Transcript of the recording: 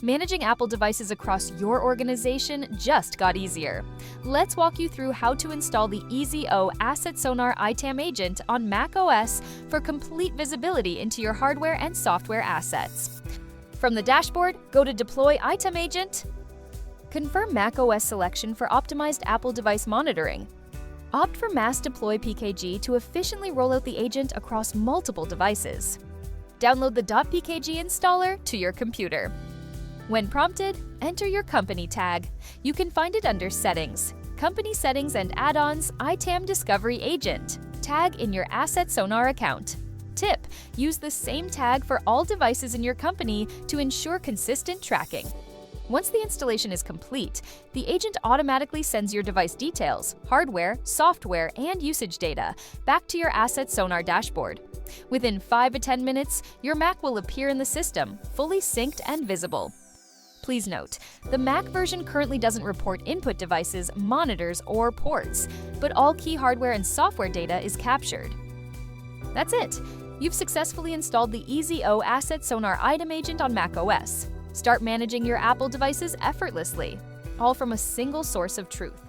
Managing Apple devices across your organization just got easier. Let's walk you through how to install the EZO AssetSonar ITAM Agent on macOS for complete visibility into your hardware and software assets. From the dashboard, go to Deploy ITAM Agent. Confirm macOS selection for optimized Apple device monitoring. Opt for Mass Deploy PKG to efficiently roll out the agent across multiple devices. Download the .pkg installer to your computer. When prompted, enter your company tag. You can find it under Settings, Company Settings and Add-ons, ITAM Discovery Agent. Tag in your AssetSonar account. Tip: use the same tag for all devices in your company to ensure consistent tracking. Once the installation is complete, the agent automatically sends your device details, hardware, software, and usage data back to your AssetSonar dashboard. Within 5 to 10 minutes, your Mac will appear in the system, fully synced and visible. Please note, the Mac version currently doesn't report input devices, monitors, or ports, but all key hardware and software data is captured. That's it! You've successfully installed the EZO AssetSonar ITAM Agent on macOS. Start managing your Apple devices effortlessly, all from a single source of truth.